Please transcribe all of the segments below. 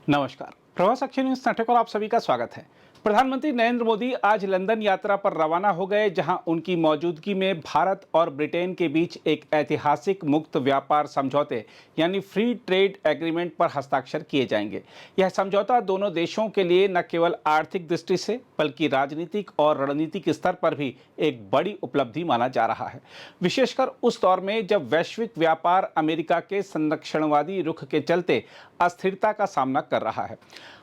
नमस्कार। प्रवास अक्षय न्यूज नाटक और आप सभी का स्वागत है। प्रधानमंत्री नरेंद्र मोदी आज लंदन यात्रा पर रवाना हो गए, जहां उनकी मौजूदगी में भारत और ब्रिटेन के बीच एक ऐतिहासिक मुक्त व्यापार समझौते यानी फ्री ट्रेड एग्रीमेंट पर हस्ताक्षर किए जाएंगे। यह समझौता दोनों देशों के लिए न केवल आर्थिक दृष्टि से बल्कि राजनीतिक और रणनीतिक स्तर पर भी एक बड़ी उपलब्धि माना जा रहा है, विशेषकर उस दौर में जब वैश्विक व्यापार अमेरिका के संरक्षणवादी रुख के चलते अस्थिरता का सामना कर रहा है।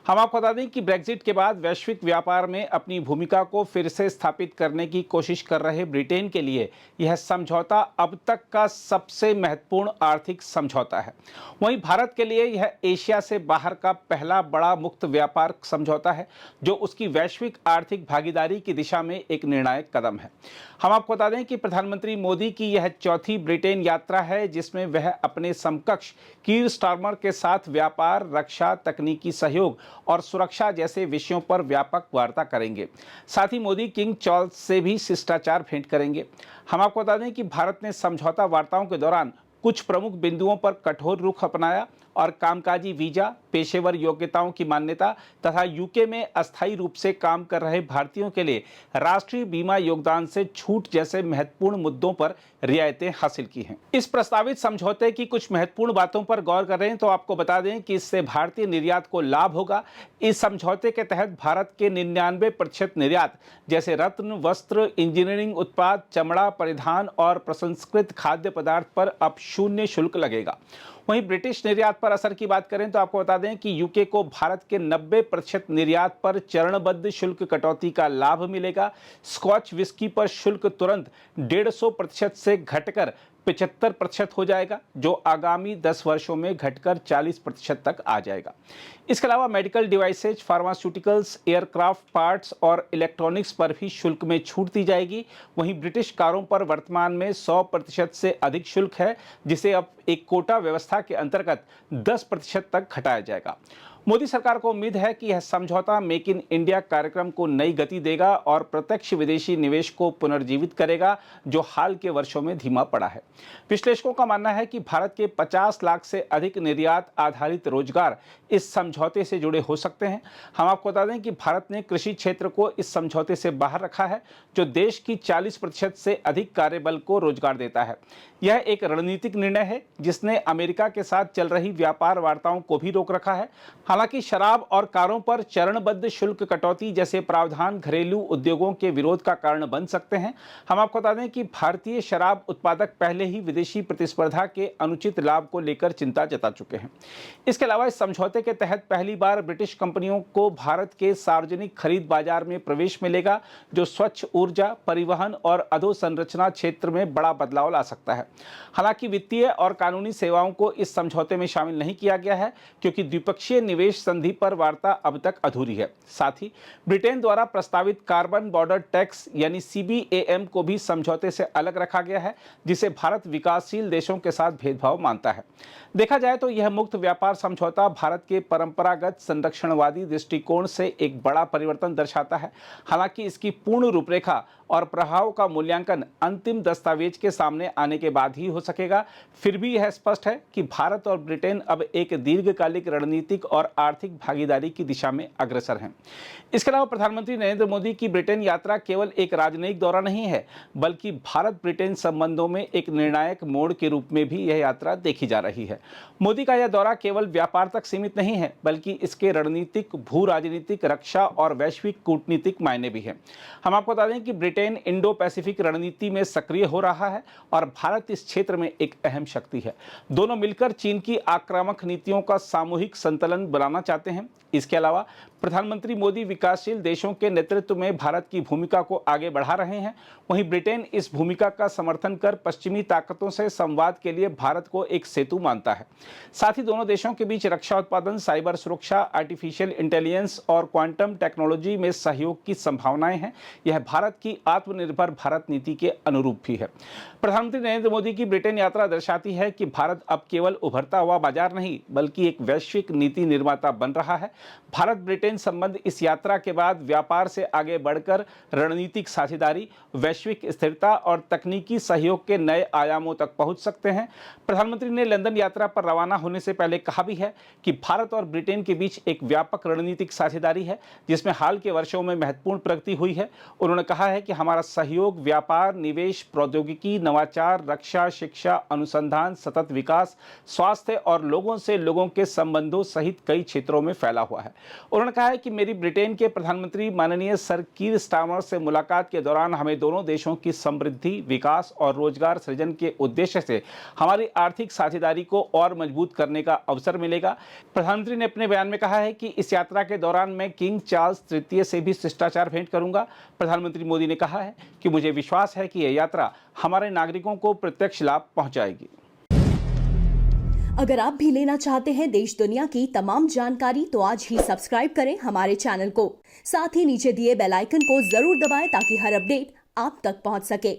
हम आपको बता दें कि ब्रेग्जिट के बाद वैश्विक व्यापार में अपनी भूमिका को फिर से स्थापित करने की कोशिश कर रहे ब्रिटेन के लिए यह समझौता अब तक का सबसे महत्वपूर्ण आर्थिक समझौता है। वहीं भारत के लिए यह एशिया से बाहर का पहला बड़ा मुक्त व्यापार समझौता है, जो उसकी वैश्विक आर्थिक भागीदारी की दिशा में एक निर्णायक कदम है। हम आपको बता दें कि प्रधानमंत्री मोदी की यह चौथी ब्रिटेन यात्रा है, जिसमें वह अपने समकक्ष कीर स्टारमर के साथ व्यापार, रक्षा, तकनीकी सहयोग और सुरक्षा जैसे विषयों पर व्यापक वार्ता करेंगे। साथ ही मोदी किंग चार्ल्स से भी शिष्टाचार भेंट करेंगे। हम आपको बता दें कि भारत ने समझौता वार्ताओं के दौरान कुछ प्रमुख बिंदुओं पर कठोर रुख अपनाया और कामकाजी वीजा, पेशेवर योग्यताओं की मान्यता तथा यूके में अस्थायी रूप से काम कर रहे भारतीयों के लिए राष्ट्रीय बीमा योगदान से छूट जैसे महत्वपूर्ण मुद्दों पर रियायतें हासिल की हैं। इस प्रस्तावित समझौते की कुछ महत्वपूर्ण बातों पर गौर कर रहे हैं तो आपको बता दें कि इससे भारतीय निर्यात को लाभ होगा। इस समझौते के तहत भारत के 99% निर्यात जैसे रत्न, वस्त्र, इंजीनियरिंग उत्पाद, चमड़ा, परिधान और प्रसंस्कृत खाद्य पदार्थ पर अब शून्य शुल्क लगेगा। वहीं ब्रिटिश निर्यात पर असर की बात करें तो आपको बता दें कि यूके को भारत के 90% निर्यात पर चरणबद्ध शुल्क कटौती का लाभ मिलेगा। स्कॉच विस्की पर शुल्क तुरंत 150% से घटकर 75% हो जाएगा, जो आगामी 10 वर्षों में घटकर 40% तक आ जाएगा। इसके अलावा medical devices, pharmaceuticals, aircraft parts और इलेक्ट्रॉनिक्स पर भी शुल्क में छूट दी जाएगी। वहीं ब्रिटिश कारों पर वर्तमान में 100% से अधिक शुल्क है, जिसे अब एक कोटा व्यवस्था के अंतर्गत 10% तक घटाया जाएगा। मोदी सरकार को उम्मीद है कि यह समझौता मेक इन इंडिया कार्यक्रम को नई गति देगा और प्रत्यक्ष विदेशी निवेश को पुनर्जीवित करेगा, जो हाल के वर्षों में धीमा पड़ा है। विश्लेषकों का मानना है कि भारत के 50 लाख से अधिक निर्यात आधारित रोजगार इस समझौते से जुड़े हो सकते हैं। हम आपको बता दें कि भारत ने कृषि क्षेत्र को इस समझौते से बाहर रखा है, जो देश की 40% से अधिक कार्यबल को रोजगार देता है। यह एक रणनीतिक निर्णय है, जिसने अमेरिका के साथ चल रही व्यापार वार्ताओं को भी रोक रखा है। हालांकि शराब और कारों पर चरणबद्ध शुल्क कटौती जैसे प्रावधान घरेलू उद्योगों के विरोध का कारण बन सकते हैं। हम आपको बता दें कि भारतीय शराब उत्पादक पहले ही विदेशी प्रतिस्पर्धा के अनुचित लाभ को लेकर चिंता जता चुके हैं। इसके अलावा इस समझौते के तहत पहली बार ब्रिटिश कंपनियों को भारत के सार्वजनिक खरीद बाजार में प्रवेश मिलेगा, जो स्वच्छ ऊर्जा, परिवहन और अधोसंरचना क्षेत्र में बड़ा बदलाव ला सकता है। हालांकि वित्तीय और कानूनी सेवाओं को इस समझौते में शामिल नहीं किया गया है, क्योंकि द्विपक्षीय निवेश संधि पर वार्ता अब तक अधूरी है। साथ ही ब्रिटेन द्वारा प्रस्तावित कार्बन बॉर्डर टैक्स यानी CBAM को भी समझौते से अलग रखा गया है, जिसे भारत विकासशील देशों के साथ भेदभाव मानता है। देखा जाए तो यह मुक्त व्यापार समझौता भारत के परंपरागत संरक्षणवादी दृष्टिकोण से एक बड़ा परिवर्तन दर्शाता है। हालांकि इसकी पूर्ण रूपरेखा और प्रभाव का मूल्यांकन अंतिम दस्तावेज के सामने आने के बाद ही हो सकेगा। फिर भी यह स्पष्ट है कि भारत और ब्रिटेन अब एक दीर्घकालिक रणनीतिक और आर्थिक भागीदारी की दिशा में अग्रसर हैं। इसके अलावा प्रधानमंत्री नरेंद्र मोदी की ब्रिटेन यात्रा केवल एक राजनयिक दौरा नहीं है, बल्कि भारत ब्रिटेन संबंधों में एक निर्णायक मोड़ के रूप में भी यह यात्रा देखी जा रही है। मोदी का यह दौरा केवल व्यापार तक सीमित नहीं है, बल्कि इसके रणनीतिक, भू राजनीतिक, रक्षा और वैश्विक कूटनीतिक मायने भी हैं। हम आपको बता दें कि ब्रिटेन इंडो पैसिफिक रणनीति में सक्रिय हो रहा है और भारत इस क्षेत्र में एक अहम शक्ति है। दोनों मिलकर चीन की आक्रामक नीतियों का सामूहिक संतुलन बनाना चाहते हैं। इसके अलावा प्रधानमंत्री मोदी विकासशील देशों के नेतृत्व में भारत की भूमिका को आगे बढ़ा रहे हैं। वहीं ब्रिटेन इस भूमिका का समर्थन कर पश्चिमी ताकतों से संवाद के लिए भारत को एक सेतु मानता है। साथ ही दोनों देशों के बीच रक्षा उत्पादन, साइबर सुरक्षा, आर्टिफिशियल इंटेलिजेंस और क्वांटम टेक्नोलॉजी में सहयोग की संभावनाएं हैं। यह भारत की आत्मनिर्भर भारत नीति के अनुरूप भी है। प्रधानमंत्री नरेंद्र मोदी की ब्रिटेन यात्रा दर्शाती है कि भारत अब केवल उभरता हुआ बाजार नहीं, बल्कि एक वैश्विक नीति निर्माता बन रहा है। भारत ब्रिटेन ब्रिटेन संबंध इस यात्रा के बाद व्यापार से आगे बढ़कर रणनीतिक साझेदारी, वैश्विक स्थिरता और तकनीकी सहयोग के नए आयामों तक पहुंच सकते हैं। प्रधानमंत्री ने लंदन यात्रा पर रवाना होने से पहले कहा भी है कि भारत और ब्रिटेन के बीच एक व्यापक रणनीतिक साझेदारी है, जिसमें हाल के वर्षों में महत्वपूर्ण प्रगति हुई है। उन्होंने कहा है कि हमारा सहयोग व्यापार, निवेश, प्रौद्योगिकी, नवाचार, रक्षा, शिक्षा, अनुसंधान, सतत विकास, स्वास्थ्य और लोगों से लोगों के संबंधों सहित कई क्षेत्रों में फैला हुआ है। उन्होंने कहा है कि मेरी ब्रिटेन के प्रधानमंत्री माननीय सर कीर स्टारमर से मुलाकात के दौरान हमें दोनों देशों की समृद्धि, विकास और रोजगार सृजन के उद्देश्य से हमारी आर्थिक साझेदारी को और मजबूत करने का अवसर मिलेगा। प्रधानमंत्री ने अपने बयान में कहा है कि इस यात्रा के दौरान मैं किंग चार्ल्स तृतीय से भी शिष्टाचार भेंट करूंगा। प्रधानमंत्री मोदी ने कहा है कि मुझे विश्वास है कि यह यात्रा हमारे नागरिकों को प्रत्यक्ष लाभ पहुंचाएगी। अगर आप भी लेना चाहते हैं देश दुनिया की तमाम जानकारी तो आज ही सब्सक्राइब करें हमारे चैनल को। साथ ही नीचे दिए बेल आइकन को जरूर दबाएं ताकि हर अपडेट आप तक पहुंच सके।